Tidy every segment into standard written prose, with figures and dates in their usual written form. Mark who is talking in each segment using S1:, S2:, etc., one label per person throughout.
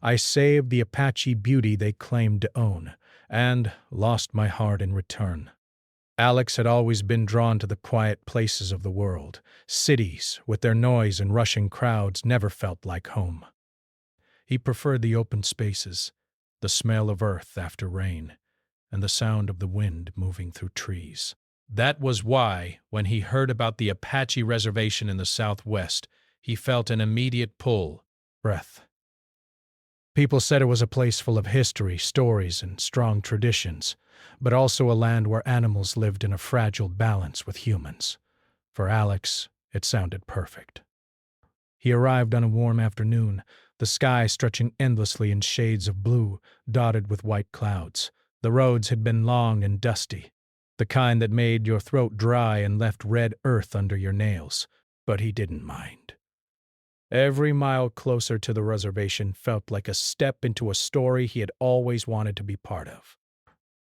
S1: I saved the Apache beauty they claimed to own, and lost my heart in return. Alex had always been drawn to the quiet places of the world. Cities, with their noise and rushing crowds, never felt like home. He preferred the open spaces, the smell of earth after rain, and the sound of the wind moving through trees. That was why, when he heard about the Apache reservation in the Southwest, he felt an immediate pull. Breath. People said it was a place full of history, stories, and strong traditions, but also a land where animals lived in a fragile balance with humans. For Alex, it sounded perfect. He arrived on a warm afternoon, the sky stretching endlessly in shades of blue, dotted with white clouds. The roads had been long and dusty, the kind that made your throat dry and left red earth under your nails, but he didn't mind. Every mile closer to the reservation felt like a step into a story he had always wanted to be part of.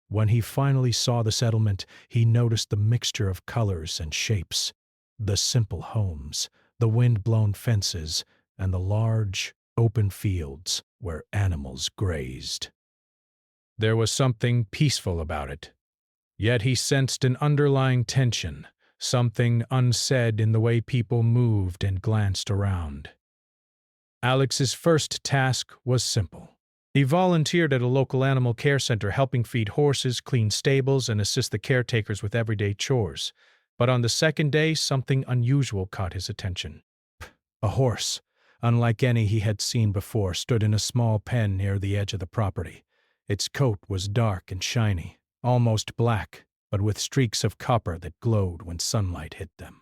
S1: When he finally saw the settlement, he noticed the mixture of colors and shapes, the simple homes, the wind-blown fences, and the large, open fields where animals grazed. There was something peaceful about it, yet he sensed an underlying tension, something unsaid in the way people moved and glanced around. Alex's first task was simple. He volunteered at a local animal care center, helping feed horses, clean stables, and assist the caretakers with everyday chores. But on the second day, something unusual caught his attention. A horse, unlike any he had seen before, stood in a small pen near the edge of the property. Its coat was dark and shiny, almost black, but with streaks of copper that glowed when sunlight hit them.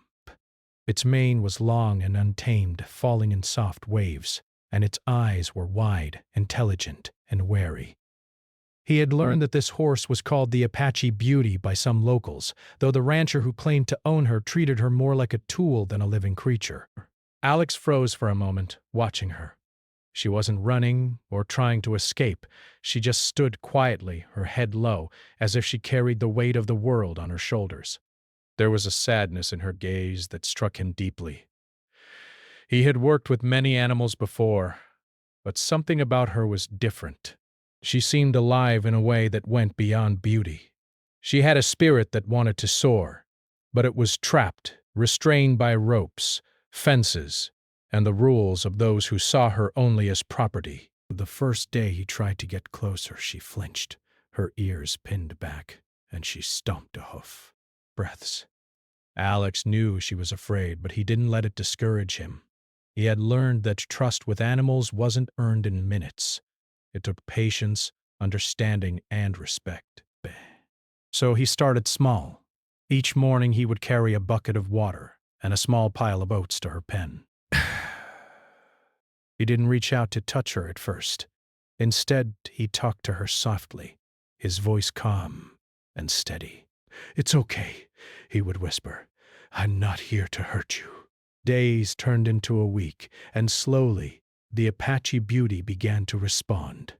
S1: Its mane was long and untamed, falling in soft waves, and its eyes were wide, intelligent, and wary. He had learned that this horse was called the Apache Beauty by some locals, though the rancher who claimed to own her treated her more like a tool than a living creature. Alex froze for a moment, watching her. She wasn't running or trying to escape. She just stood quietly, her head low, as if she carried the weight of the world on her shoulders. There was a sadness in her gaze that struck him deeply. He had worked with many animals before, but something about her was different. She seemed alive in a way that went beyond beauty. She had a spirit that wanted to soar, but it was trapped, restrained by ropes, fences, and the rules of those who saw her only as property. The first day he tried to get closer, she flinched, her ears pinned back, and she stomped a hoof. Breaths. Alex knew she was afraid, but he didn't let it discourage him. He had learned that trust with animals wasn't earned in minutes. It took patience, understanding, and respect. So he started small. Each morning he would carry a bucket of water and a small pile of oats to her pen. He didn't reach out to touch her at first. Instead, he talked to her softly, his voice calm and steady. "It's okay," he would whisper. "I'm not here to hurt you." Days turned into a week, and slowly, the Apache Beauty began to respond.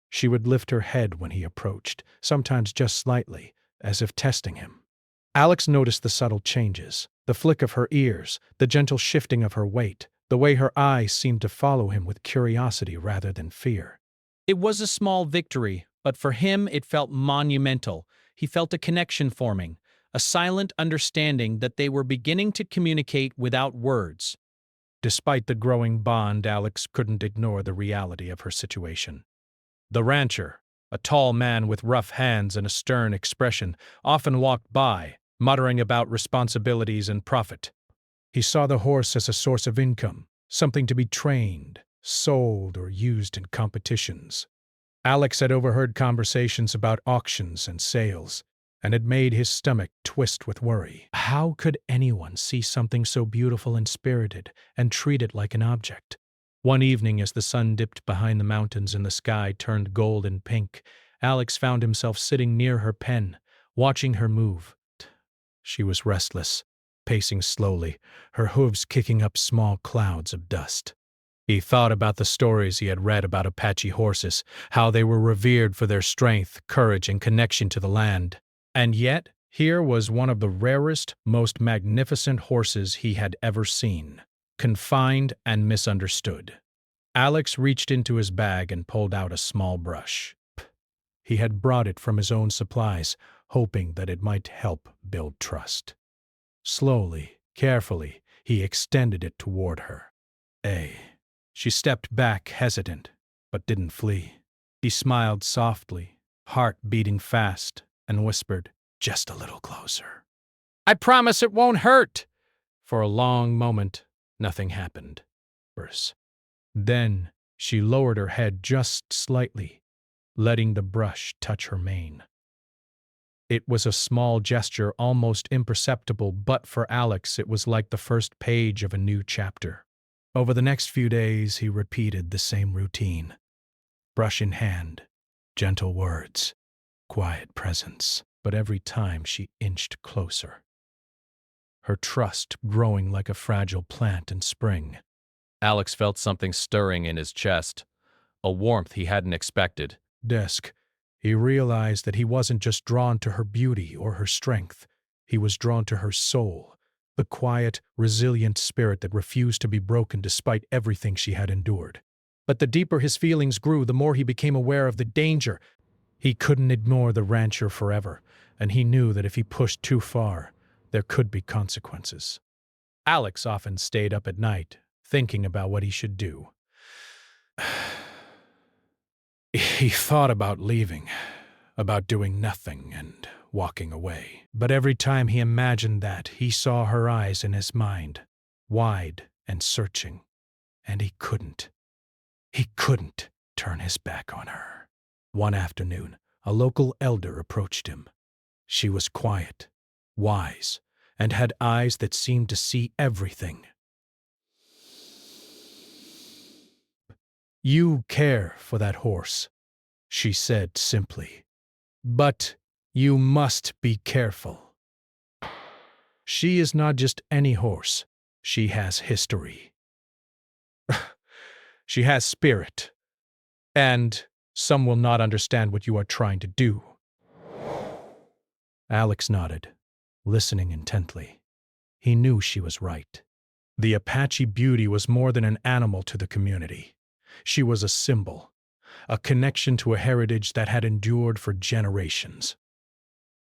S1: She would lift her head when he approached, sometimes just slightly, as if testing him. Alex noticed the subtle changes, the flick of her ears, the gentle shifting of her weight, the way her eyes seemed to follow him with curiosity rather than fear. It was a small victory, but for him it felt monumental. He felt a connection forming, a silent understanding that they were beginning to communicate without words. Despite the growing bond, Alex couldn't ignore the reality of her situation. The rancher, a tall man with rough hands and a stern expression, often walked by, muttering about responsibilities and profit. He saw the horse as a source of income, something to be trained, sold, or used in competitions. Alex had overheard conversations about auctions and sales, and it made his stomach twist with worry. How could anyone see something so beautiful and spirited and treat it like an object? One evening, as the sun dipped behind the mountains and the sky turned gold and pink, Alex found himself sitting near her pen, watching her move. She was restless, pacing slowly, her hooves kicking up small clouds of dust. He thought about the stories he had read about Apache horses, how they were revered for their strength, courage, and connection to the land. And yet, here was one of the rarest, most magnificent horses he had ever seen, confined and misunderstood. Alex reached into his bag and pulled out a small brush. He had brought it from his own supplies, hoping that it might help build trust. Slowly, carefully, he extended it toward her. She stepped back, hesitant, but didn't flee. He smiled softly, heart beating fast, and whispered, "Just a little closer. I promise it won't hurt." For a long moment, nothing happened. Then she lowered her head just slightly, letting the brush touch her mane. It was a small gesture, almost imperceptible, but for Alex it was like the first page of a new chapter. Over the next few days, he repeated the same routine. Brush in hand, gentle words, quiet presence, but every time she inched closer. Her trust growing like a fragile plant in spring.
S2: Alex felt something stirring in his chest, a warmth he hadn't expected.
S1: He realized that he wasn't just drawn to her beauty or her strength. He was drawn to her soul, the quiet, resilient spirit that refused to be broken despite everything she had endured. But the deeper his feelings grew, the more he became aware of the danger. He couldn't ignore the rancher forever, and he knew that if he pushed too far, there could be consequences. Alex often stayed up at night, thinking about what he should do. He thought about leaving, about doing nothing and walking away. But every time he imagined that, he saw her eyes in his mind, wide and searching, and he couldn't turn his back on her. One afternoon, a local elder approached him. She was quiet, wise, and had eyes that seemed to see everything. "You care for that horse," she said simply. "But you must be careful. She is not just any horse. She has history. She has spirit. And some will not understand what you are trying to do." Alex nodded, listening intently. He knew she was right. The Apache beauty was more than an animal to the community. She was a symbol, a connection to a heritage that had endured for generations.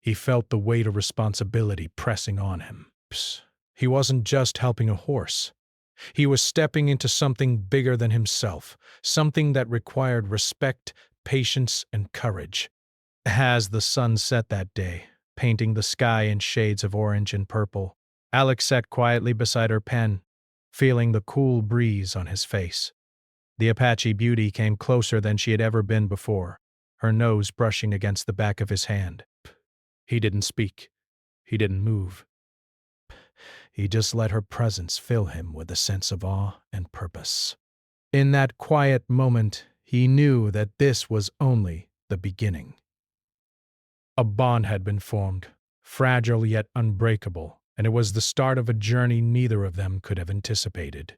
S1: He felt the weight of responsibility pressing on him. He wasn't just helping a horse. He was stepping into something bigger than himself, something that required respect, patience, and courage. As the sun set that day, painting the sky in shades of orange and purple, Alex sat quietly beside her pen, feeling the cool breeze on his face. The Apache beauty came closer than she had ever been before, her nose brushing against the back of his hand. He didn't speak. He didn't move. He just let her presence fill him with a sense of awe and purpose. In that quiet moment, he knew that this was only the beginning. A bond had been formed, fragile yet unbreakable, and it was the start of a journey neither of them could have anticipated.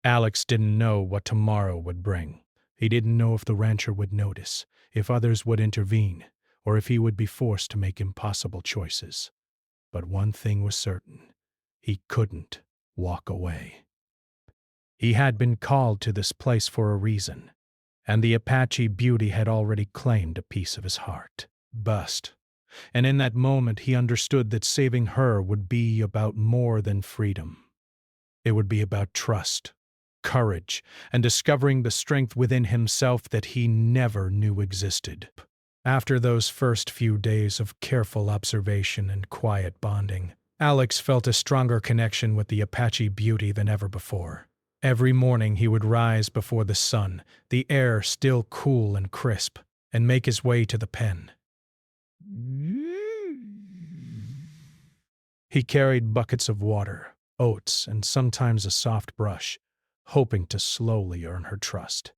S1: Alex didn't know what tomorrow would bring. He didn't know if the rancher would notice, if others would intervene, or if he would be forced to make impossible choices. But one thing was certain. He couldn't walk away. He had been called to this place for a reason, and the Apache beauty had already claimed a piece of his heart. And in that moment he understood that saving her would be about more than freedom. It would be about trust, courage, and discovering the strength within himself that he never knew existed. After those first few days of careful observation and quiet bonding, Alex felt a stronger connection with the Apache beauty than ever before. Every morning he would rise before the sun, the air still cool and crisp, and make his way to the pen. He carried buckets of water, oats, and sometimes a soft brush, hoping to slowly earn her trust.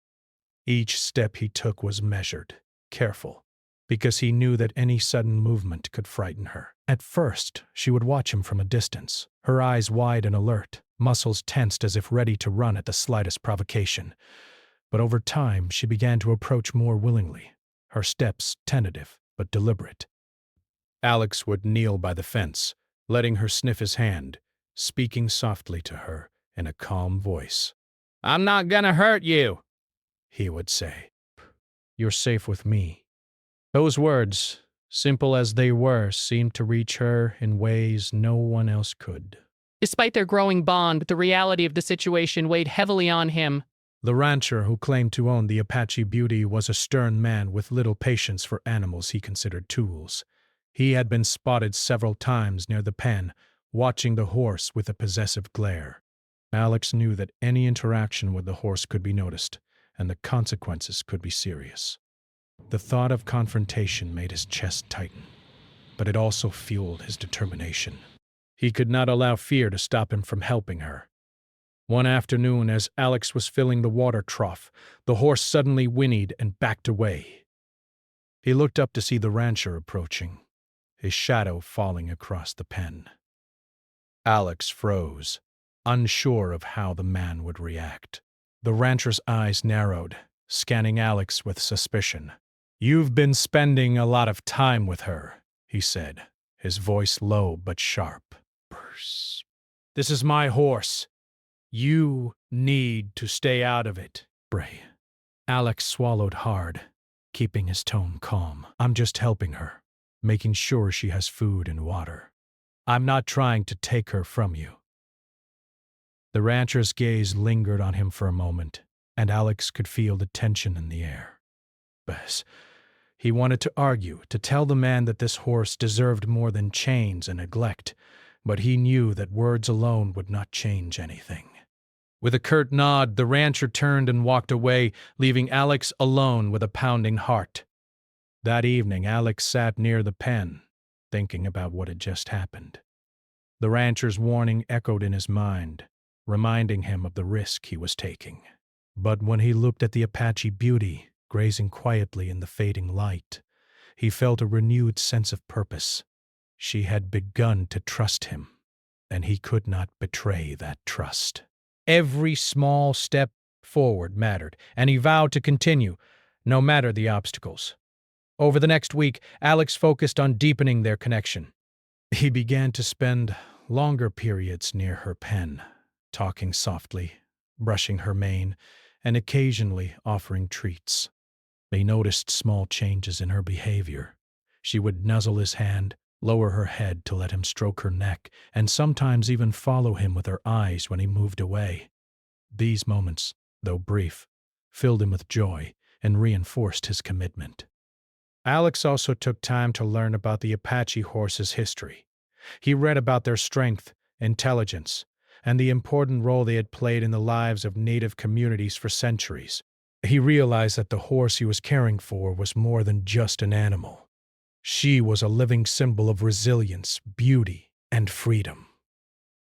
S1: Each step he took was measured, careful, because he knew that any sudden movement could frighten her. At first, she would watch him from a distance, her eyes wide and alert, muscles tensed as if ready to run at the slightest provocation. But over time, she began to approach more willingly, her steps tentative but deliberate. Alex would kneel by the fence, letting her sniff his hand, speaking softly to her in a calm voice. I'm not gonna hurt you, he would say. You're safe with me. Those words, simple as they were, seemed to reach her in ways no one else could.
S3: Despite their growing bond, the reality of the situation weighed heavily on him.
S1: The rancher who claimed to own the Apache Beauty was a stern man with little patience for animals he considered tools. He had been spotted several times near the pen, watching the horse with a possessive glare. Alex knew that any interaction with the horse could be noticed, and the consequences could be serious. The thought of confrontation made his chest tighten, but it also fueled his determination. He could not allow fear to stop him from helping her. One afternoon, as Alex was filling the water trough, the horse suddenly whinnied and backed away. He looked up to see the rancher approaching, his shadow falling across the pen. Alex froze, unsure of how the man would react. The rancher's eyes narrowed, scanning Alex with suspicion. "You've been spending a lot of time with her," he said, his voice low but sharp. "This is my horse. You need to stay out of it." Bray. Alex swallowed hard, keeping his tone calm. "I'm just helping her, making sure she has food and water. I'm not trying to take her from you." The rancher's gaze lingered on him for a moment, and Alex could feel the tension in the air. But he wanted to argue, to tell the man that this horse deserved more than chains and neglect, but he knew that words alone would not change anything. With a curt nod, the rancher turned and walked away, leaving Alex alone with a pounding heart. That evening, Alex sat near the pen, thinking about what had just happened. The rancher's warning echoed in his mind, reminding him of the risk he was taking. But when he looked at the Apache Beauty, grazing quietly in the fading light, he felt a renewed sense of purpose. She had begun to trust him, and he could not betray that trust. Every small step forward mattered, and he vowed to continue, no matter the obstacles. Over the next week, Alex focused on deepening their connection. He began to spend longer periods near her pen, talking softly, brushing her mane, and occasionally offering treats. They noticed small changes in her behavior. She would nuzzle his hand, lower her head to let him stroke her neck, and sometimes even follow him with her eyes when he moved away. These moments, though brief, filled him with joy and reinforced his commitment. Alex also took time to learn about the Apache horse's history. He read about their strength, intelligence, and the important role they had played in the lives of native communities for centuries. He realized that the horse he was caring for was more than just an animal. She was a living symbol of resilience, beauty, and freedom.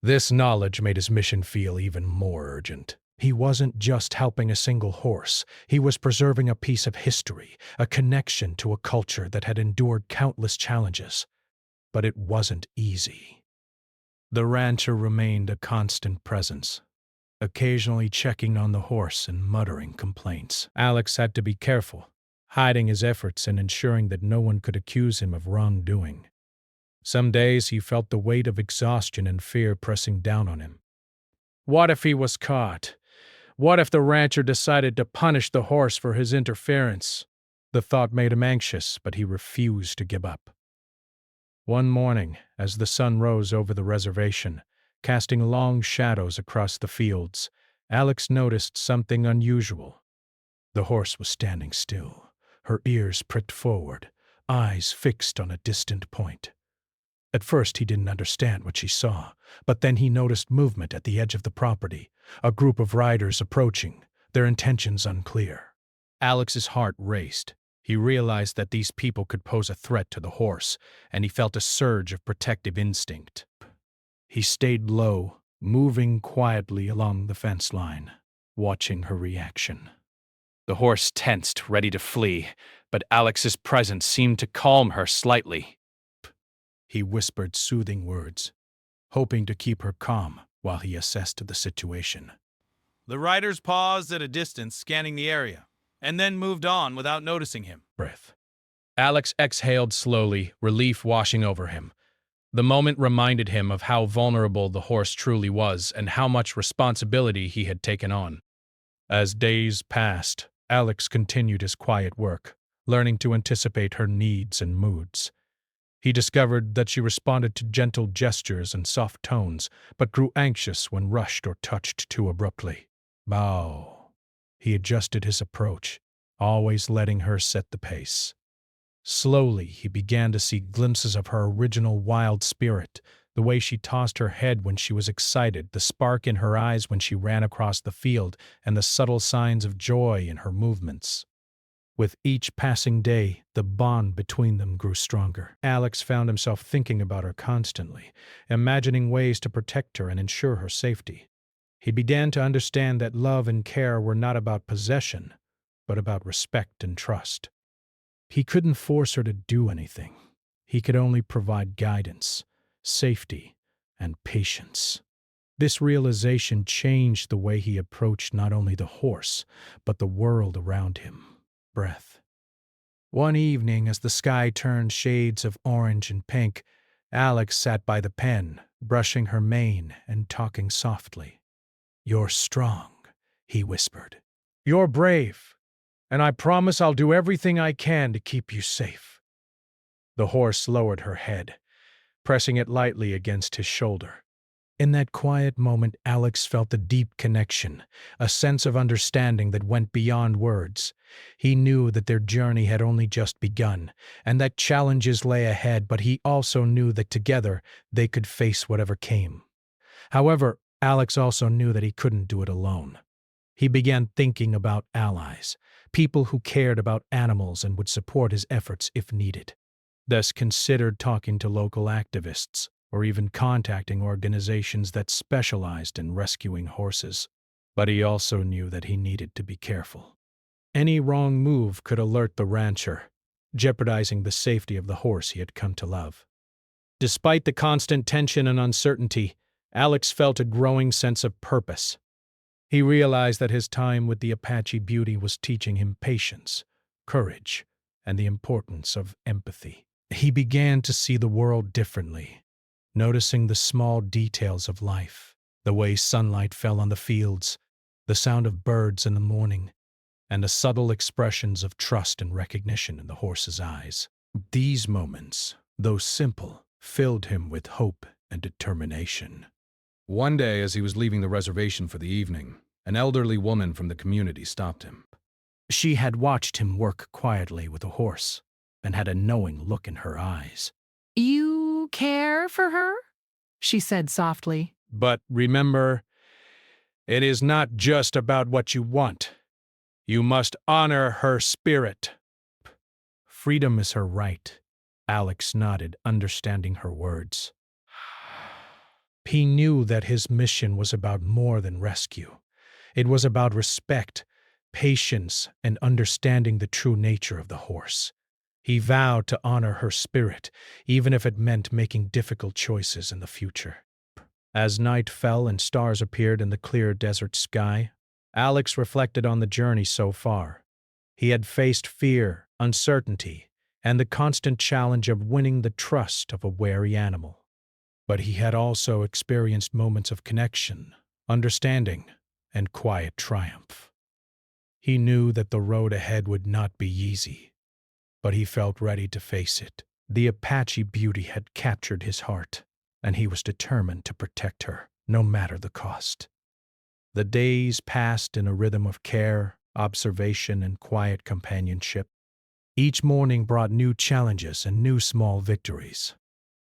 S1: This knowledge made his mission feel even more urgent. He wasn't just helping a single horse. He was preserving a piece of history, a connection to a culture that had endured countless challenges. But it wasn't easy. The rancher remained a constant presence, occasionally checking on the horse and muttering complaints. Alex had to be careful, hiding his efforts and ensuring that no one could accuse him of wrongdoing. Some days he felt the weight of exhaustion and fear pressing down on him. What if he was caught? What if the rancher decided to punish the horse for his interference? The thought made him anxious, but he refused to give up. One morning, as the sun rose over the reservation, casting long shadows across the fields, Alex noticed something unusual. The horse was standing still, her ears pricked forward, eyes fixed on a distant point. At first he didn't understand what she saw, but then he noticed movement at the edge of the property, a group of riders approaching, their intentions unclear. Alex's heart raced. He realized that these people could pose a threat to the horse, and he felt a surge of protective instinct. He stayed low, moving quietly along the fence line, watching her reaction. The horse tensed, ready to flee, but Alex's presence seemed to calm her slightly. He whispered soothing words, hoping to keep her calm while he assessed the situation.
S4: The riders paused at a distance, scanning the area, and then moved on without noticing him.
S1: Breath. Alex exhaled slowly, relief washing over him. The moment reminded him of how vulnerable the horse truly was and how much responsibility he had taken on. As days passed, Alex continued his quiet work, learning to anticipate her needs and moods. He discovered that she responded to gentle gestures and soft tones, but grew anxious when rushed or touched too abruptly. Bow. He adjusted his approach, always letting her set the pace. Slowly, he began to see glimpses of her original wild spirit, the way she tossed her head when she was excited, the spark in her eyes when she ran across the field, and the subtle signs of joy in her movements. With each passing day, the bond between them grew stronger. Alex found himself thinking about her constantly, imagining ways to protect her and ensure her safety. He began to understand that love and care were not about possession, but about respect and trust. He couldn't force her to do anything. He could only provide guidance, safety, and patience. This realization changed the way he approached not only the horse, but the world around him. Breath. One evening, as the sky turned shades of orange and pink, Alex sat by the pen, brushing her mane and talking softly. "You're strong," he whispered. "You're brave, and I promise I'll do everything I can to keep you safe." The horse lowered her head, pressing it lightly against his shoulder. In that quiet moment, Alex felt a deep connection, a sense of understanding that went beyond words. He knew that their journey had only just begun, and that challenges lay ahead, but he also knew that together they could face whatever came. However, Alex also knew that he couldn't do it alone. He began thinking about allies, people who cared about animals and would support his efforts if needed. Thus considered talking to local activists, or even contacting organizations that specialized in rescuing horses. But he also knew that he needed to be careful. Any wrong move could alert the rancher, jeopardizing the safety of the horse he had come to love. Despite the constant tension and uncertainty, Alex felt a growing sense of purpose. He realized that his time with the Apache beauty was teaching him patience, courage, and the importance of empathy. He began to see the world differently, noticing the small details of life, the way sunlight fell on the fields, the sound of birds in the morning, and the subtle expressions of trust and recognition in the horse's eyes. These moments, though simple, filled him with hope and determination.
S2: One day, as he was leaving the reservation for the evening, an elderly woman from the community stopped him.
S1: She had watched him work quietly with a horse, and had a knowing look in her eyes.
S3: "You care for her?" she said softly.
S1: But remember, it is not just about what you want. You must honor her spirit. Freedom is her right. Alex nodded, understanding her words. He knew that his mission was about more than rescue. It was about respect, patience, and understanding the true nature of the horse. He vowed to honor her spirit, even if it meant making difficult choices in the future. As night fell and stars appeared in the clear desert sky, Alex reflected on the journey so far. He had faced fear, uncertainty, and the constant challenge of winning the trust of a wary animal. But he had also experienced moments of connection, understanding, and quiet triumph. He knew that the road ahead would not be easy, but he felt ready to face it. The Apache beauty had captured his heart, and he was determined to protect her, no matter the cost. The days passed in a rhythm of care, observation, and quiet companionship. Each morning brought new challenges and new small victories.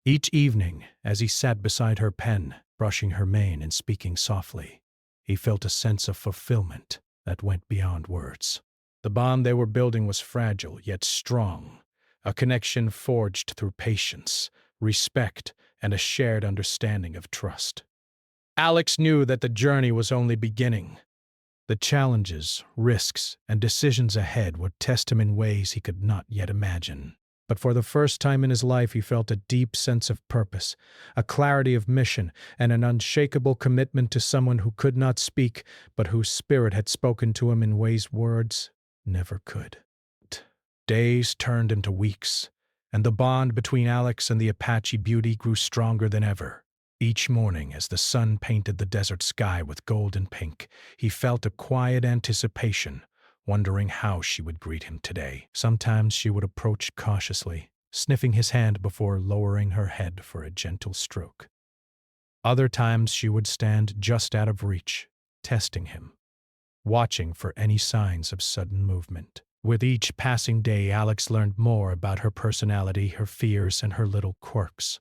S1: Each evening, as he sat beside her pen, brushing her mane and speaking softly, he felt a sense of fulfillment that went beyond words. The bond they were building was fragile yet strong, a connection forged through patience, respect, and a shared understanding of trust. Alex knew that the journey was only beginning. The challenges, risks, and decisions ahead would test him in ways he could not yet imagine. But for the first time in his life, he felt a deep sense of purpose, a clarity of mission, and an unshakable commitment to someone who could not speak, but whose spirit had spoken to him in ways words never could. Days turned into weeks, and the bond between Alex and the Apache beauty grew stronger than ever. Each morning, as the sun painted the desert sky with gold and pink, he felt a quiet anticipation, wondering how she would greet him today. Sometimes she would approach cautiously, sniffing his hand before lowering her head for a gentle stroke. Other times she would stand just out of reach, testing him, watching for any signs of sudden movement. With each passing day, Alex learned more about her personality, her fears, and her little quirks.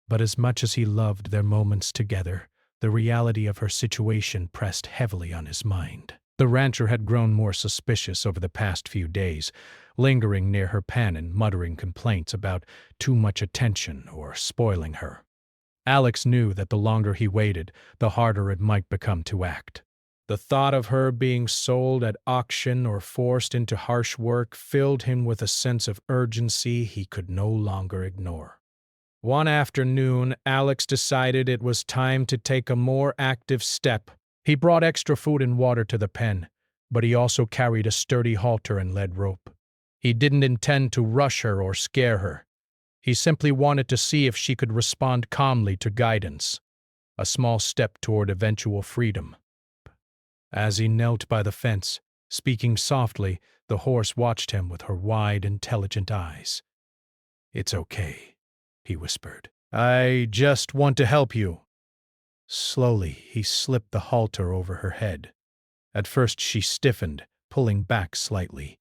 S1: But as much as he loved their moments together, the reality of her situation pressed heavily on his mind. The rancher had grown more suspicious over the past few days, lingering near her pen and muttering complaints about too much attention or spoiling her. Alex knew that the longer he waited, the harder it might become to act. The thought of her being sold at auction or forced into harsh work filled him with a sense of urgency he could no longer ignore. One afternoon, Alex decided it was time to take a more active step. He brought extra food and water to the pen, but he also carried a sturdy halter and lead rope. He didn't intend to rush her or scare her. He simply wanted to see if she could respond calmly to guidance, a small step toward eventual freedom. As he knelt by the fence, speaking softly, the horse watched him with her wide, intelligent eyes. "It's okay," he whispered. "I just want to help you." Slowly, he slipped the halter over her head. At first she stiffened, pulling back slightly,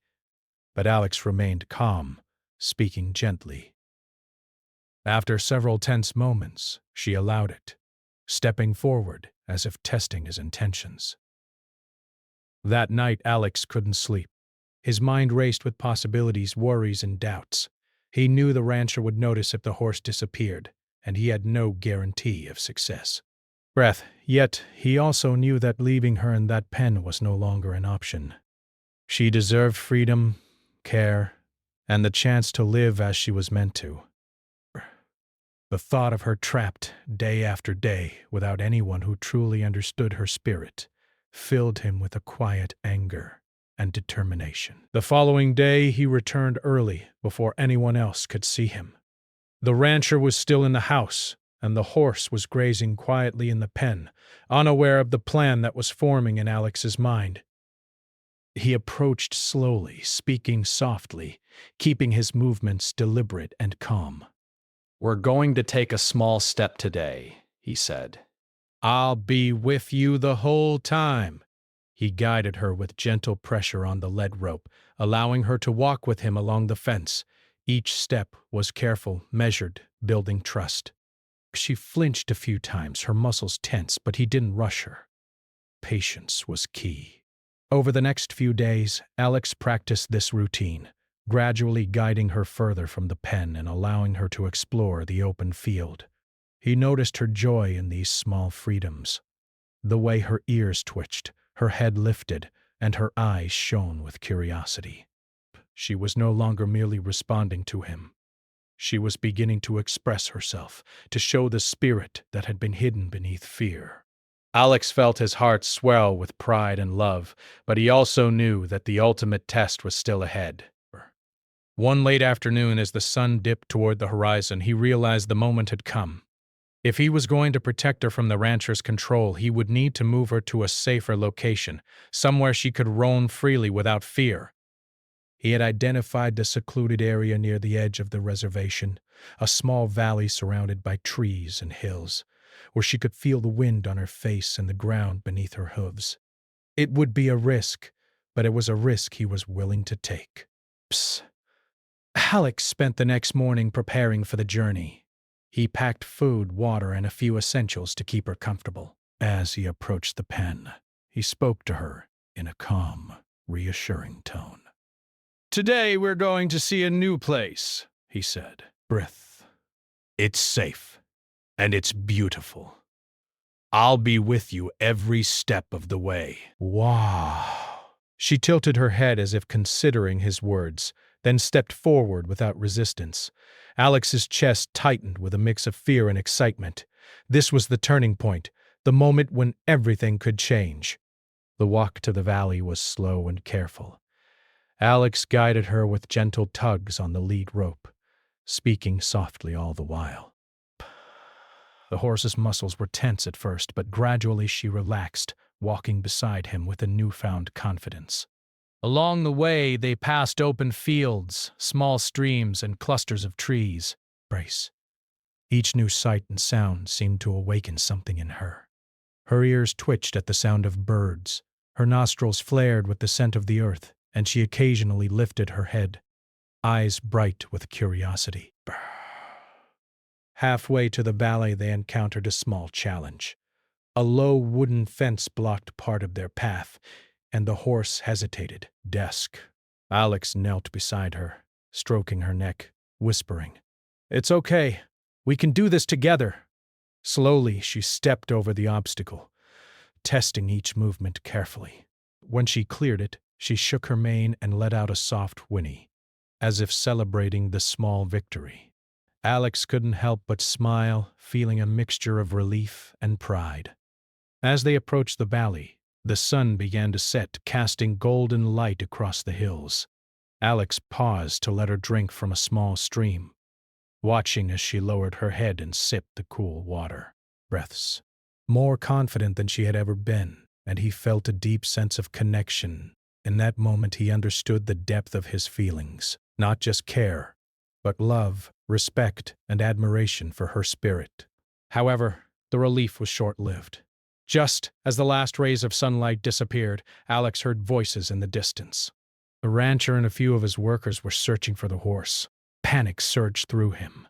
S1: but Alex remained calm, speaking gently. After several tense moments, she allowed it, stepping forward as if testing his intentions. That night, Alex couldn't sleep. His mind raced with possibilities, worries, and doubts. He knew the rancher would notice if the horse disappeared, and he had no guarantee of success. Yet he also knew that leaving her in that pen was no longer an option. She deserved freedom, care, and the chance to live as she was meant to. The thought of her trapped day after day without anyone who truly understood her spirit filled him with a quiet anger and determination. The following day, he returned early before anyone else could see him. The rancher was still in the house, and the horse was grazing quietly in the pen, unaware of the plan that was forming in Alex's mind. He approached slowly, speaking softly, keeping his movements deliberate and calm.
S2: "We're going to take a small step today," he said.
S1: "I'll be with you the whole time." He guided her with gentle pressure on the lead rope, allowing her to walk with him along the fence. Each step was careful, measured, building trust. She flinched a few times, her muscles tense, but he didn't rush her. Patience was key. Over the next few days, Alex practiced this routine, gradually guiding her further from the pen and allowing her to explore the open field. He noticed her joy in these small freedoms, the way her ears twitched, her head lifted, and her eyes shone with curiosity. She was no longer merely responding to him. She was beginning to express herself, to show the spirit that had been hidden beneath fear. Alex felt his heart swell with pride and love, but he also knew that the ultimate test was still ahead. One late afternoon, as the sun dipped toward the horizon, he realized the moment had come. If he was going to protect her from the rancher's control, he would need to move her to a safer location, somewhere she could roam freely without fear. He had identified the secluded area near the edge of the reservation, a small valley surrounded by trees and hills, where she could feel the wind on her face and the ground beneath her hooves. It would be a risk, but it was a risk he was willing to take. Alex spent the next morning preparing for the journey. He packed food, water, and a few essentials to keep her comfortable. As he approached the pen, he spoke to her in a calm, reassuring tone. "Today we're going to see a new place," he said. "It's safe, and it's beautiful. I'll be with you every step of the way." Wow. She tilted her head as if considering his words, then stepped forward without resistance. Alex's chest tightened with a mix of fear and excitement. This was the turning point, the moment when everything could change. The walk to the valley was slow and careful. Alex guided her with gentle tugs on the lead rope, speaking softly all the while. The horse's muscles were tense at first, but gradually she relaxed, walking beside him with a newfound confidence. Along the way, they passed open fields, small streams, and clusters of trees. Brace. Each new sight and sound seemed to awaken something in her. Her ears twitched at the sound of birds. Her nostrils flared with the scent of the earth, and she occasionally lifted her head, eyes bright with curiosity. Halfway to the valley, they encountered a small challenge. A low wooden fence blocked part of their path, and the horse hesitated. Desk. Alex knelt beside her, stroking her neck, whispering, "It's okay. We can do this together." Slowly, she stepped over the obstacle, testing each movement carefully. When she cleared it, she shook her mane and let out a soft whinny, as if celebrating the small victory. Alex couldn't help but smile, feeling a mixture of relief and pride. As they approached the valley, the sun began to set, casting golden light across the hills. Alex paused to let her drink from a small stream, watching as she lowered her head and sipped the cool water. Breaths. More confident than she had ever been, and he felt a deep sense of connection. In that moment, he understood the depth of his feelings, not just care, but love, respect, and admiration for her spirit. However, the relief was short-lived. Just as the last rays of sunlight disappeared, Alex heard voices in the distance. The rancher and a few of his workers were searching for the horse. Panic surged through him.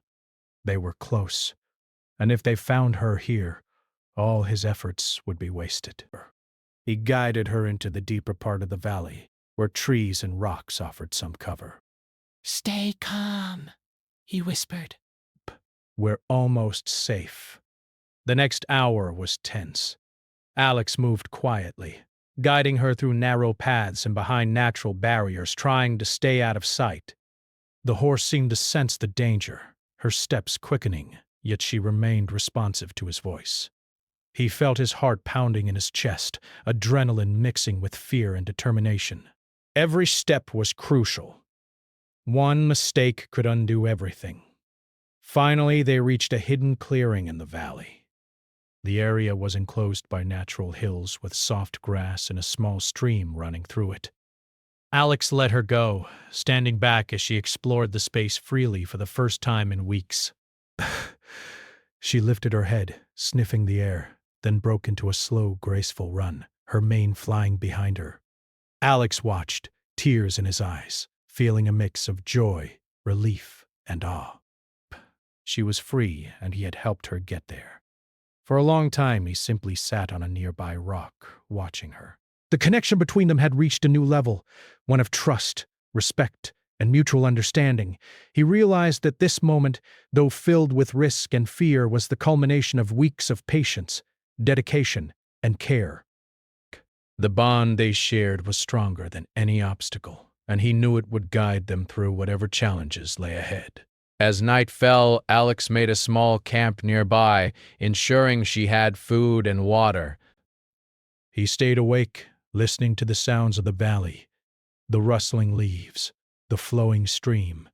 S1: They were close, and if they found her here, all his efforts would be wasted. He guided her into the deeper part of the valley, where trees and rocks offered some cover.
S3: "Stay calm," he whispered.
S1: "We're almost safe." The next hour was tense. Alex moved quietly, guiding her through narrow paths and behind natural barriers, trying to stay out of sight. The horse seemed to sense the danger, her steps quickening, yet she remained responsive to his voice. He felt his heart pounding in his chest, adrenaline mixing with fear and determination. Every step was crucial. One mistake could undo everything. Finally, they reached a hidden clearing in the valley. The area was enclosed by natural hills with soft grass and a small stream running through it. Alex let her go, standing back as she explored the space freely for the first time in weeks. She lifted her head, sniffing the air, then broke into a slow, graceful run, her mane flying behind her. Alex watched, tears in his eyes, feeling a mix of joy, relief, and awe. She was free, and he had helped her get there. For a long time, he simply sat on a nearby rock, watching her. The connection between them had reached a new level, one of trust, respect, and mutual understanding. He realized that this moment, though filled with risk and fear, was the culmination of weeks of patience, dedication, and care. The bond they shared was stronger than any obstacle, and he knew it would guide them through whatever challenges lay ahead.
S2: As night fell, Alex made a small camp nearby, ensuring she had food and water.
S1: He stayed awake, listening to the sounds of the valley, the rustling leaves, the flowing stream,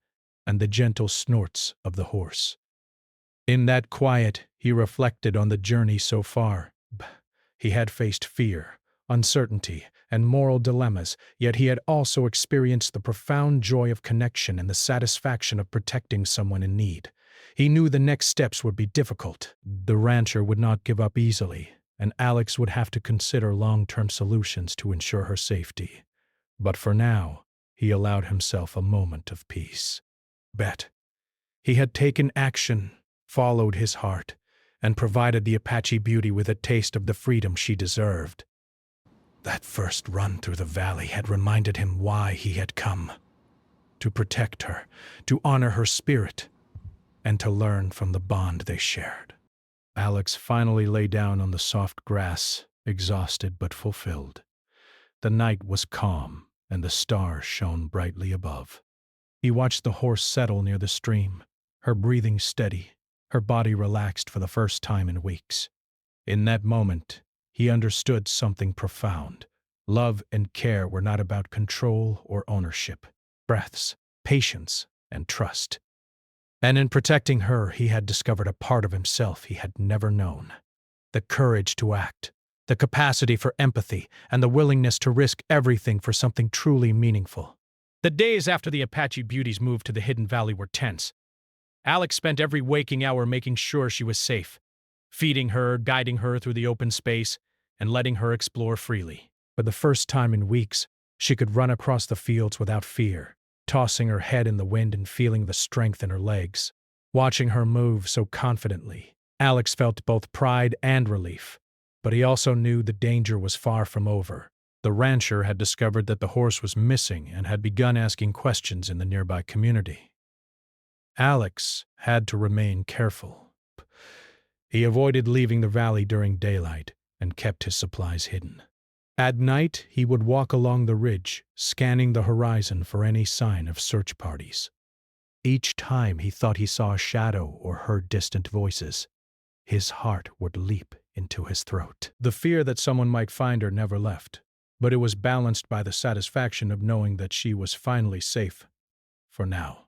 S1: and the gentle snorts of the horse. In that quiet, he reflected on the journey so far. He had faced fear, uncertainty, and moral dilemmas, yet he had also experienced the profound joy of connection and the satisfaction of protecting someone in need. He knew the next steps would be difficult. The rancher would not give up easily, and Alex would have to consider long-term solutions to ensure her safety. But for now, he allowed himself a moment of peace. He had taken action, followed his heart, and provided the Apache beauty with a taste of the freedom she deserved. That first run through the valley had reminded him why he had come. To protect her, to honor her spirit, and to learn from the bond they shared. Alex finally lay down on the soft grass, exhausted but fulfilled. The night was calm, and the stars shone brightly above. He watched the horse settle near the stream, her breathing steady, her body relaxed for the first time in weeks. In that moment, he understood something profound. Love and care were not about control or ownership. Breaths, patience, and trust. And in protecting her, he had discovered a part of himself he had never known. The courage to act, the capacity for empathy, and the willingness to risk everything for something truly meaningful. The days after the Apache beauties moved to the hidden valley were tense. Alex spent every waking hour making sure she was safe, feeding her, guiding her through the open space, and letting her explore freely. For the first time in weeks, she could run across the fields without fear, tossing her head in the wind and feeling the strength in her legs. Watching her move so confidently, Alex felt both pride and relief. But he also knew the danger was far from over. The rancher had discovered that the horse was missing and had begun asking questions in the nearby community. Alex had to remain careful. He avoided leaving the valley during daylight and kept his supplies hidden. At night, he would walk along the ridge, scanning the horizon for any sign of search parties. Each time he thought he saw a shadow or heard distant voices, his heart would leap into his throat. The fear that someone might find her never left, but it was balanced by the satisfaction of knowing that she was finally safe, for now.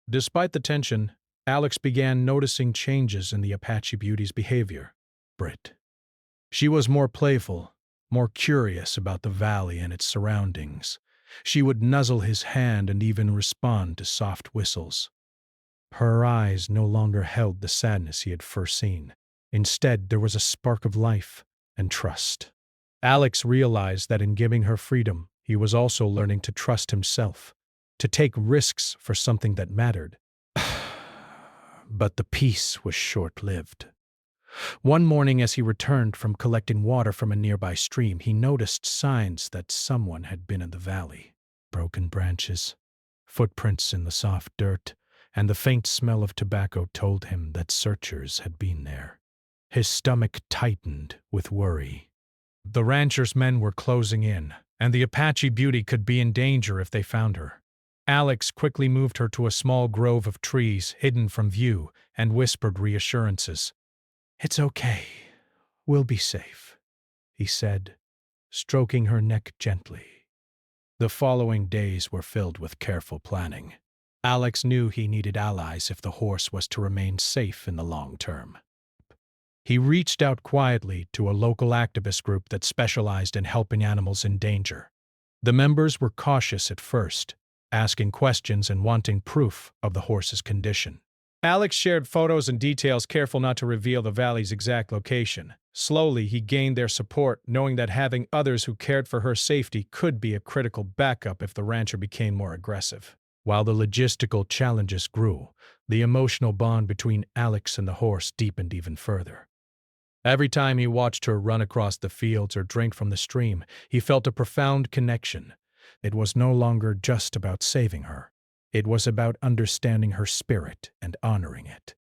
S1: Despite the tension, Alex began noticing changes in the Apache beauty's behavior. Brit. She was more playful, more curious about the valley and its surroundings. She would nuzzle his hand and even respond to soft whistles. Her eyes no longer held the sadness he had first seen. Instead, there was a spark of life and trust. Alex realized that in giving her freedom, he was also learning to trust himself, to take risks for something that mattered. But the peace was short-lived. One morning, as he returned from collecting water from a nearby stream, he noticed signs that someone had been in the valley. Broken branches, footprints in the soft dirt, and the faint smell of tobacco told him that searchers had been there. His stomach tightened with worry. The rancher's men were closing in, and the Apache beauty could be in danger if they found her. Alex quickly moved her to a small grove of trees hidden from view and whispered reassurances. "It's okay. We'll be safe," he said, stroking her neck gently. The following days were filled with careful planning. Alex knew he needed allies if the horse was to remain safe in the long term. He reached out quietly to a local activist group that specialized in helping animals in danger. The members were cautious at first, asking questions and wanting proof of the horse's condition. Alex shared photos and details, careful not to reveal the valley's exact location. Slowly, he gained their support, knowing that having others who cared for her safety could be a critical backup if the rancher became more aggressive. While the logistical challenges grew, the emotional bond between Alex and the horse deepened even further. Every time he watched her run across the fields or drink from the stream, he felt a profound connection. It was no longer just about saving her. It was about understanding her spirit and honoring it.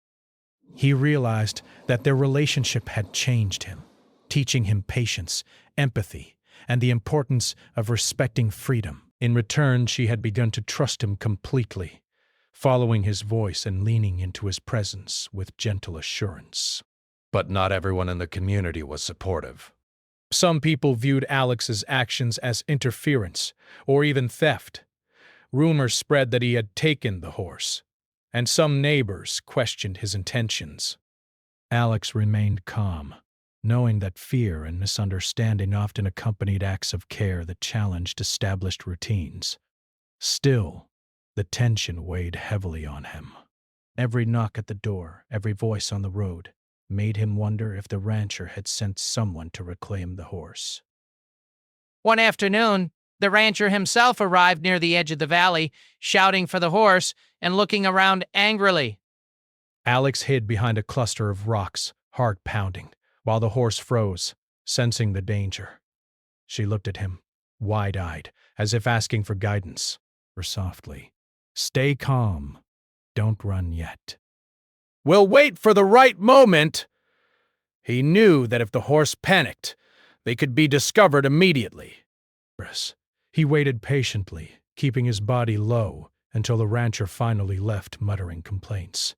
S1: He realized that their relationship had changed him, teaching him patience, empathy, and the importance of respecting freedom. In return, she had begun to trust him completely, following his voice and leaning into his presence with gentle assurance.
S2: But not everyone in the community was supportive.
S1: Some people viewed Alex's actions as interference or even theft. Rumors spread that he had taken the horse, and some neighbors questioned his intentions. Alex remained calm, knowing that fear and misunderstanding often accompanied acts of care that challenged established routines. Still, the tension weighed heavily on him. Every knock at the door, every voice on the road, made him wonder if the rancher had sent someone to reclaim the horse.
S3: One afternoon, the rancher himself arrived near the edge of the valley, shouting for the horse and looking around angrily.
S1: Alex hid behind a cluster of rocks, heart pounding, while the horse froze, sensing the danger. She looked at him, wide-eyed, as if asking for guidance, or softly, "Stay calm. Don't run yet." "We'll wait for the right moment." He knew that if the horse panicked, they could be discovered immediately. He waited patiently, keeping his body low until the rancher finally left, muttering complaints.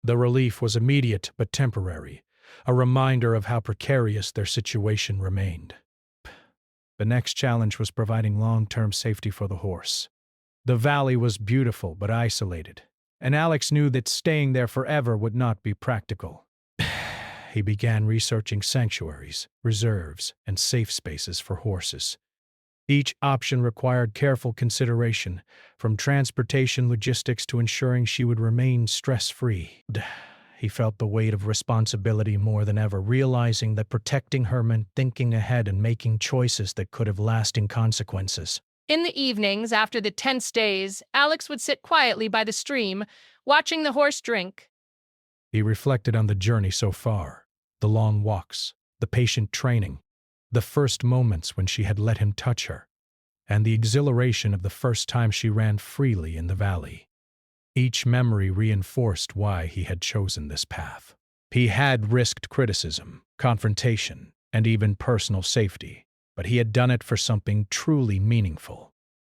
S1: The relief was immediate but temporary, a reminder of how precarious their situation remained. The next challenge was providing long-term safety for the horse. The valley was beautiful but isolated, and Alex knew that staying there forever would not be practical. He began researching sanctuaries, reserves, and safe spaces for horses. Each option required careful consideration, from transportation logistics to ensuring she would remain stress-free. He felt the weight of responsibility more than ever, realizing that protecting her meant thinking ahead and making choices that could have lasting consequences.
S3: In the evenings, after the tense days, Alex would sit quietly by the stream, watching the horse drink.
S1: He reflected on the journey so far, the long walks, the patient training, the first moments when she had let him touch her, and the exhilaration of the first time she ran freely in the valley. Each memory reinforced why he had chosen this path. He had risked criticism, confrontation, and even personal safety, but he had done it for something truly meaningful.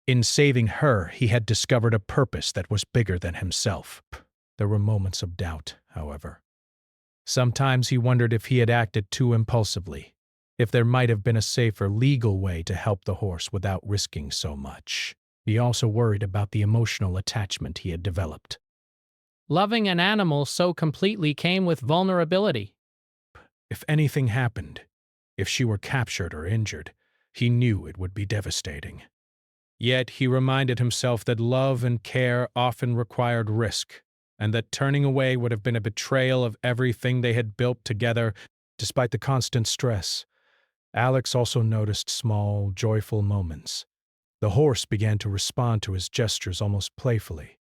S1: In saving her, he had discovered a purpose that was bigger than himself. There were moments of doubt, however. Sometimes he wondered if he had acted too impulsively, if there might have been a safer legal way to help the horse without risking so much. He also worried about the emotional attachment he had developed.
S3: Loving an animal so completely came with vulnerability.
S1: If anything happened, if she were captured or injured, he knew it would be devastating. Yet he reminded himself that love and care often required risk, and that turning away would have been a betrayal of everything they had built together. Despite the constant stress, Alex also noticed small, joyful moments. The horse began to respond to his gestures almost playfully,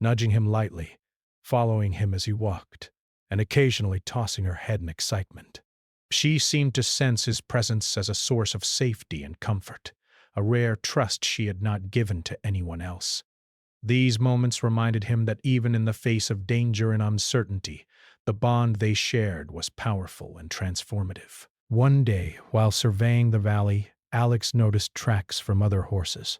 S1: nudging him lightly, following him as he walked, and occasionally tossing her head in excitement. She seemed to sense his presence as a source of safety and comfort, a rare trust she had not given to anyone else. These moments reminded him that even in the face of danger and uncertainty, the bond they shared was powerful and transformative. One day, while surveying the valley, Alex noticed tracks from other horses.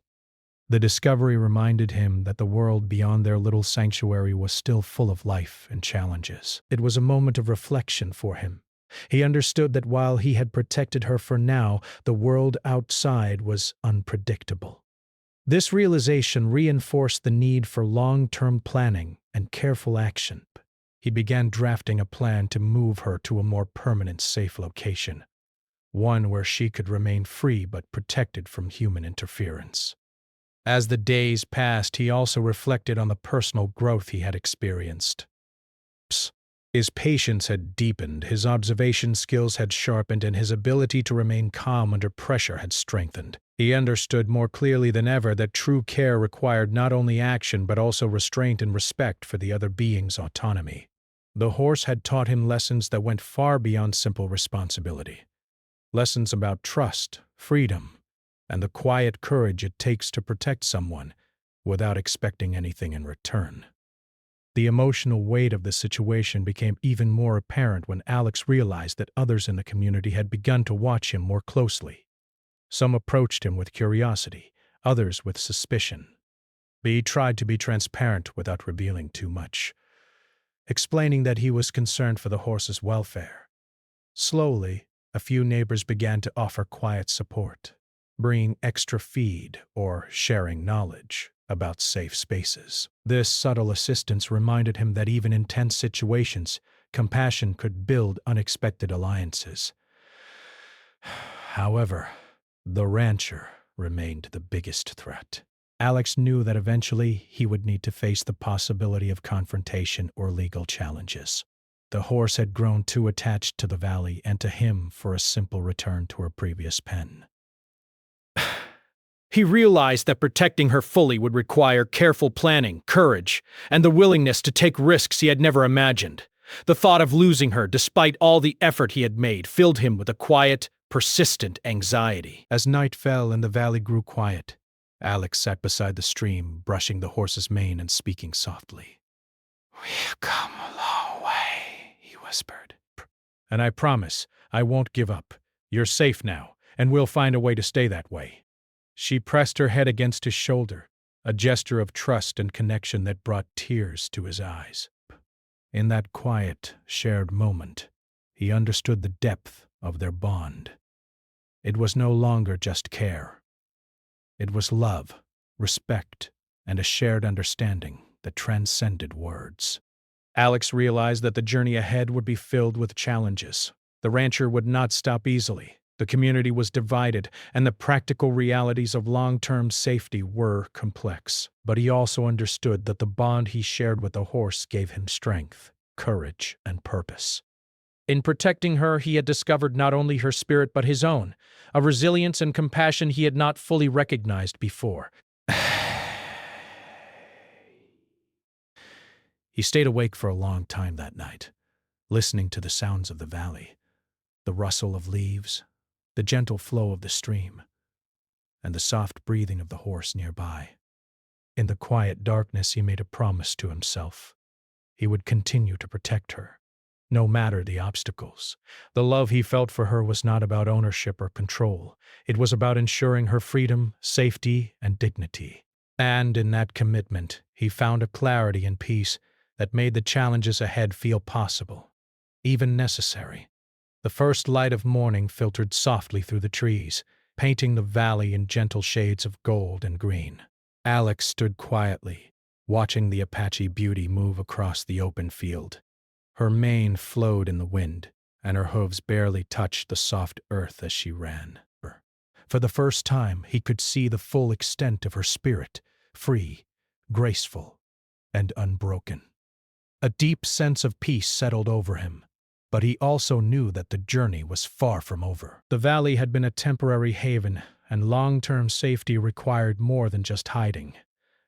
S1: The discovery reminded him that the world beyond their little sanctuary was still full of life and challenges. It was a moment of reflection for him. He understood that while he had protected her for now, the world outside was unpredictable. This realization reinforced the need for long-term planning and careful action. He began drafting a plan to move her to a more permanent, safe location, one where she could remain free but protected from human interference. As the days passed, he also reflected on the personal growth he had experienced. His patience had deepened, his observation skills had sharpened, and his ability to remain calm under pressure had strengthened. He understood more clearly than ever that true care required not only action but also restraint and respect for the other being's autonomy. The horse had taught him lessons that went far beyond simple responsibility. Lessons about trust, freedom, and the quiet courage it takes to protect someone without expecting anything in return. The emotional weight of the situation became even more apparent when Alex realized that others in the community had begun to watch him more closely. Some approached him with curiosity, others with suspicion. But he tried to be transparent without revealing too much, explaining that he was concerned for the horse's welfare. Slowly, a few neighbors began to offer quiet support, bringing extra feed or sharing knowledge about safe spaces. This subtle assistance reminded him that even in tense situations, compassion could build unexpected alliances. However, the rancher remained the biggest threat. Alex knew that eventually he would need to face the possibility of confrontation or legal challenges. The horse had grown too attached to the valley and to him for a simple return to her previous pen. He realized that protecting her fully would require careful planning, courage, and the willingness to take risks he had never imagined. The thought of losing her, despite all the effort he had made, filled him with a quiet, persistent anxiety. As night fell and the valley grew quiet, Alex sat beside the stream, brushing the horse's mane and speaking softly. "We've come a long way," he whispered. "And I promise I won't give up. You're safe now, and we'll find a way to stay that way." She pressed her head against his shoulder, a gesture of trust and connection that brought tears to his eyes. In that quiet, shared moment, he understood the depth of their bond. It was no longer just care. It was love, respect, and a shared understanding that transcended words. Alex realized that the journey ahead would be filled with challenges. The rancher would not stop easily. The community was divided, and the practical realities of long-term safety were complex. But he also understood that the bond he shared with the horse gave him strength, courage, and purpose. In protecting her, he had discovered not only her spirit but his own, a resilience and compassion he had not fully recognized before. He stayed awake for a long time that night, listening to the sounds of the valley, the rustle of leaves, the gentle flow of the stream, and the soft breathing of the horse nearby. In the quiet darkness, he made a promise to himself. He would continue to protect her, no matter the obstacles. The love he felt for her was not about ownership or control. It was about ensuring her freedom, safety, and dignity. And in that commitment, he found a clarity and peace that made the challenges ahead feel possible, even necessary. The first light of morning filtered softly through the trees, painting the valley in gentle shades of gold and green. Alex stood quietly, watching the Apache beauty move across the open field. Her mane flowed in the wind, and her hooves barely touched the soft earth as she ran. For the first time, he could see the full extent of her spirit, free, graceful, and unbroken. A deep sense of peace settled over him, but he also knew that the journey was far from over. The valley had been a temporary haven, and long-term safety required more than just hiding.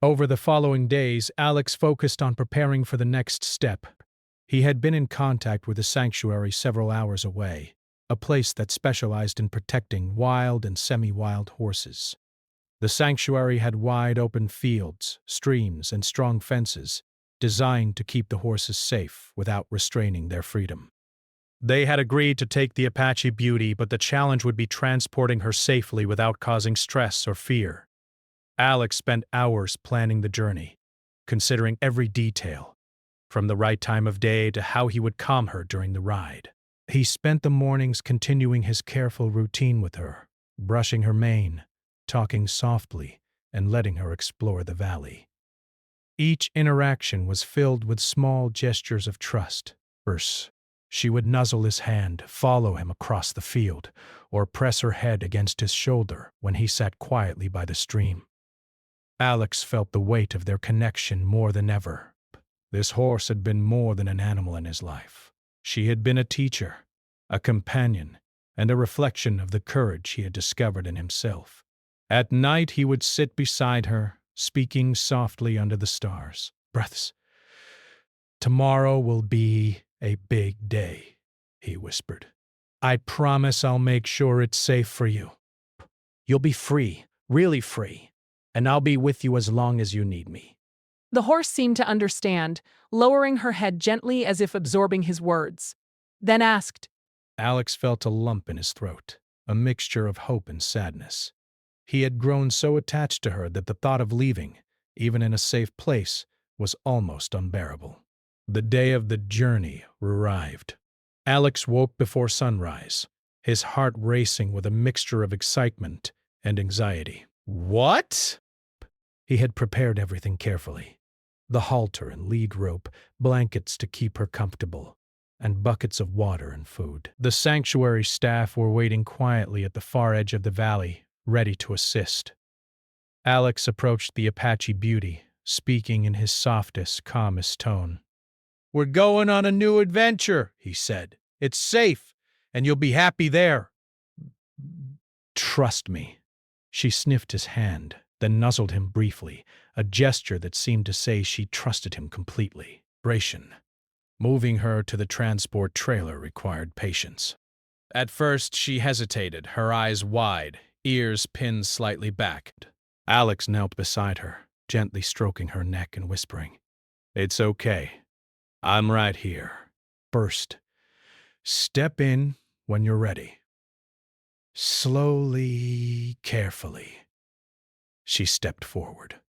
S1: Over the following days, Alex focused on preparing for the next step. He had been in contact with a sanctuary several hours away, a place that specialized in protecting wild and semi-wild horses. The sanctuary had wide open fields, streams, and strong fences, designed to keep the horses safe without restraining their freedom. They had agreed to take the Apache beauty, but the challenge would be transporting her safely without causing stress or fear. Alex spent hours planning the journey, considering every detail, from the right time of day to how he would calm her during the ride. He spent the mornings continuing his careful routine with her, brushing her mane, talking softly, and letting her explore the valley. Each interaction was filled with small gestures of trust. First, she would nuzzle his hand, follow him across the field, or press her head against his shoulder when he sat quietly by the stream. Alex felt the weight of their connection more than ever. This horse had been more than an animal in his life. She had been a teacher, a companion, and a reflection of the courage he had discovered in himself. At night he would sit beside her, speaking softly under the stars. Breaths. "Tomorrow will be a big day," he whispered. "I promise I'll make sure it's safe for you. You'll be free, really free, and I'll be with you as long as you need me."
S5: The horse seemed to understand, lowering her head gently as if absorbing his words. Then asked.
S1: Alex felt a lump in his throat, a mixture of hope and sadness. He had grown so attached to her that the thought of leaving, even in a safe place, was almost unbearable. The day of the journey arrived. Alex woke before sunrise, his heart racing with a mixture of excitement and anxiety. What? He had prepared everything carefully. The halter and lead rope, blankets to keep her comfortable, and buckets of water and food. The sanctuary staff were waiting quietly at the far edge of the valley, ready to assist. Alex approached the Apache beauty, speaking in his softest, calmest tone. "We're going on a new adventure," he said. "It's safe, and you'll be happy there." "Trust me." She sniffed his hand, then nuzzled him briefly, a gesture that seemed to say she trusted him completely. Narration. Moving her to the transport trailer required patience. At first, she hesitated, her eyes wide, ears pinned slightly back. Alex knelt beside her, gently stroking her neck and whispering, "It's okay. I'm right here." First, step in when you're ready. Slowly, carefully. She stepped forward.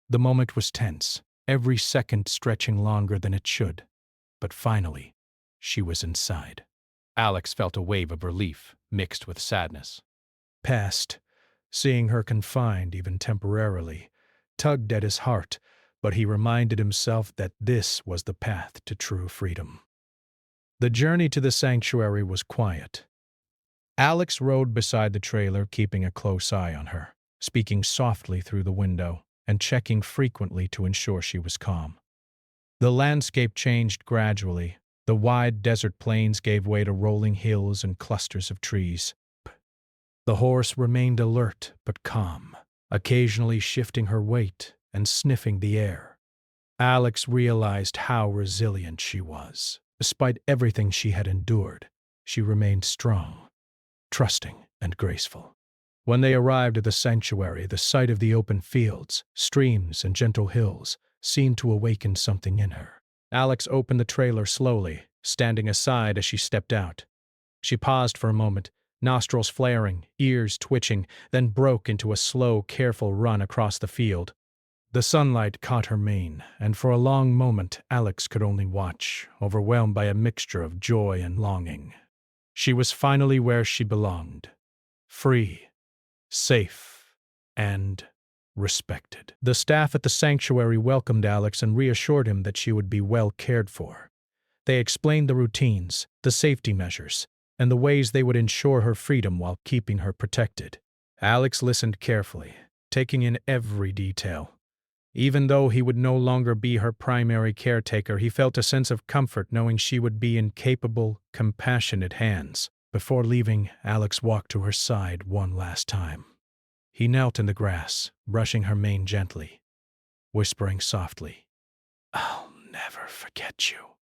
S1: The moment was tense, every second stretching longer than it should. But finally, she was inside. Alex felt a wave of relief, mixed with sadness. Past, seeing her confined even temporarily, tugged at his heart, but he reminded himself that this was the path to true freedom. The journey to the sanctuary was quiet. Alex rode beside the trailer, keeping a close eye on her, speaking softly through the window and checking frequently to ensure she was calm. The landscape changed gradually. The wide desert plains gave way to rolling hills and clusters of trees. The horse remained alert but calm, occasionally shifting her weight and sniffing the air. Alex realized how resilient she was. Despite everything she had endured, she remained strong, trusting, and graceful. When they arrived at the sanctuary, the sight of the open fields, streams, and gentle hills seemed to awaken something in her. Alex opened the trailer slowly, standing aside as she stepped out. She paused for a moment, nostrils flaring, ears twitching, then broke into a slow, careful run across the field. The sunlight caught her mane, and for a long moment Alex could only watch, overwhelmed by a mixture of joy and longing. She was finally where she belonged, free, safe, and respected. The staff at the sanctuary welcomed Alex and reassured him that she would be well cared for. They explained the routines, the safety measures, and the ways they would ensure her freedom while keeping her protected. Alex listened carefully, taking in every detail. Even though he would no longer be her primary caretaker, he felt a sense of comfort knowing she would be in capable, compassionate hands. Before leaving, Alex walked to her side one last time. He knelt in the grass, brushing her mane gently, whispering softly, "I'll never forget you.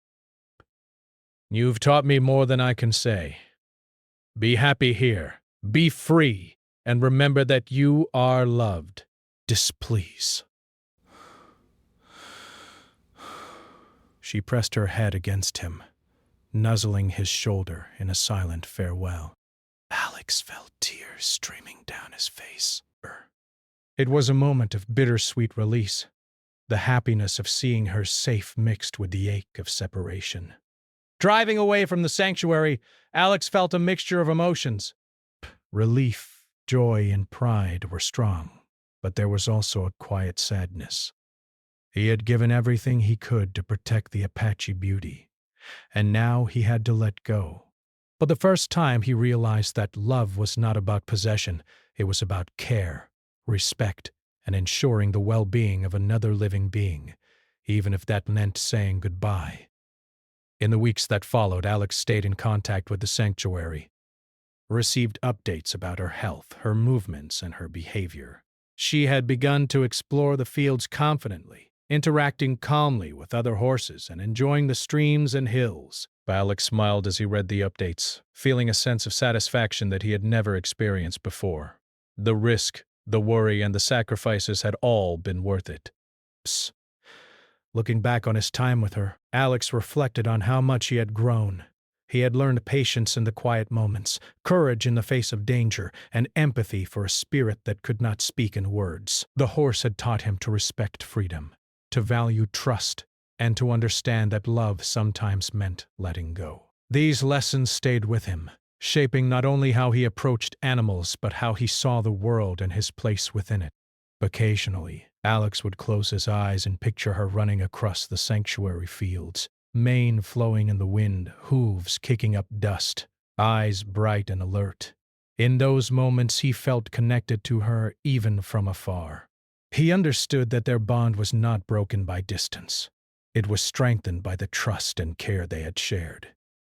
S1: You've taught me more than I can say. Be happy here, be free, and remember that you are loved. Displease." She pressed her head against him, nuzzling his shoulder in a silent farewell. Alex felt tears streaming down his face. It was a moment of bittersweet release, the happiness of seeing her safe mixed with the ache of separation. Driving away from the sanctuary, Alex felt a mixture of emotions. Relief, joy, and pride were strong, but there was also a quiet sadness. He had given everything he could to protect the Apache beauty, and now he had to let go. For the first time, he realized that love was not about possession, it was about care, respect, and ensuring the well-being of another living being, even if that meant saying goodbye. In the weeks that followed, Alex stayed in contact with the sanctuary, received updates about her health, her movements, and her behavior. She had begun to explore the fields confidently, interacting calmly with other horses and enjoying the streams and hills. Alex smiled as he read the updates, feeling a sense of satisfaction that he had never experienced before. The risk, the worry, and the sacrifices had all been worth it. Looking back on his time with her, Alex reflected on how much he had grown. He had learned patience in the quiet moments, courage in the face of danger, and empathy for a spirit that could not speak in words. The horse had taught him to respect freedom, to value trust, and to understand that love sometimes meant letting go. These lessons stayed with him, shaping not only how he approached animals but how he saw the world and his place within it. Occasionally, Alex would close his eyes and picture her running across the sanctuary fields, mane flowing in the wind, hooves kicking up dust, eyes bright and alert. In those moments, he felt connected to her even from afar. He understood that their bond was not broken by distance. It was strengthened by the trust and care they had shared.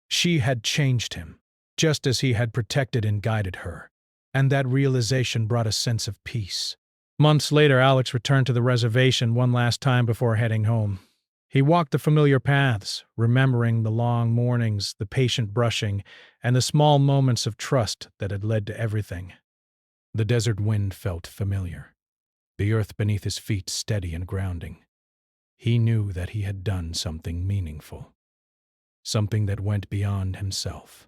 S1: She had changed him, just as he had protected and guided her, and that realization brought a sense of peace. Months later, Alex returned to the reservation one last time before heading home. He walked the familiar paths, remembering the long mornings, the patient brushing, and the small moments of trust that had led to everything. The desert wind felt familiar, the earth beneath his feet steady and grounding. He knew that he had done something meaningful, something that went beyond himself.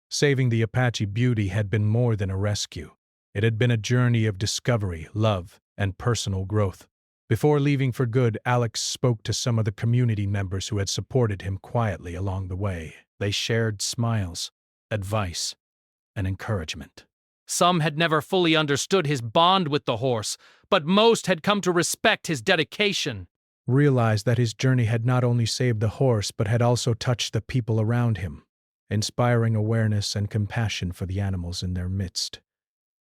S1: Saving the Apache beauty had been more than a rescue. It had been a journey of discovery, love, and personal growth. Before leaving for good, Alex spoke to some of the community members who had supported him quietly along the way. They shared smiles, advice, and encouragement.
S3: Some had never fully understood his bond with the horse, but most had come to respect his dedication.
S1: Realized that his journey had not only saved the horse but had also touched the people around him, inspiring awareness and compassion for the animals in their midst.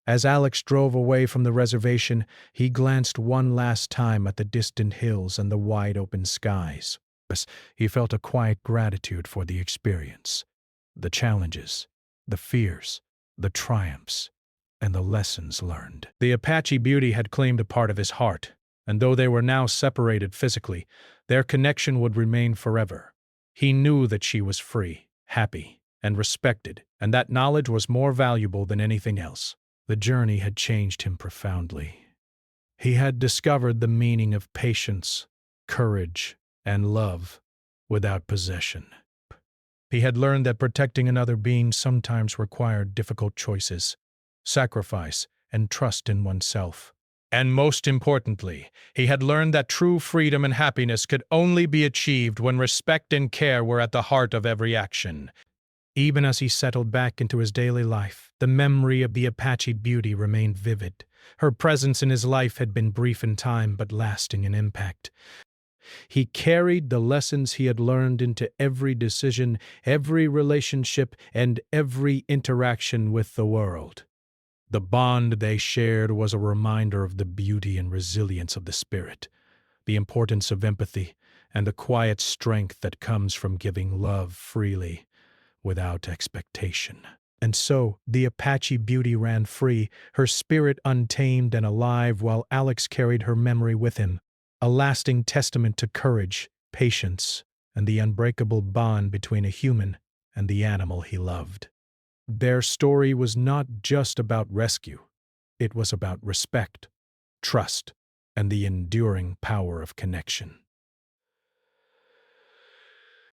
S1: As Alex drove away from the reservation, he glanced one last time at the distant hills and the wide-open skies. He felt a quiet gratitude for the experience, the challenges, the fears, the triumphs, and the lessons learned. The Apache beauty had claimed a part of his heart, and though they were now separated physically, their connection would remain forever. He knew that she was free, happy, and respected, and that knowledge was more valuable than anything else. The journey had changed him profoundly. He had discovered the meaning of patience, courage, and love without possession. He had learned that protecting another being sometimes required difficult choices, sacrifice, and trust in oneself. And most importantly, he had learned that true freedom and happiness could only be achieved when respect and care were at the heart of every action. Even as he settled back into his daily life, the memory of the Apache beauty remained vivid. Her presence in his life had been brief in time but lasting in impact. He carried the lessons he had learned into every decision, every relationship, and every interaction with the world. The bond they shared was a reminder of the beauty and resilience of the spirit, the importance of empathy, and the quiet strength that comes from giving love freely, without expectation. And so, the Apache beauty ran free, her spirit untamed and alive, while Alex carried her memory with him, a lasting testament to courage, patience, and the unbreakable bond between a human and the animal he loved. Their story was not just about rescue. It was about respect, trust, and the enduring power of connection.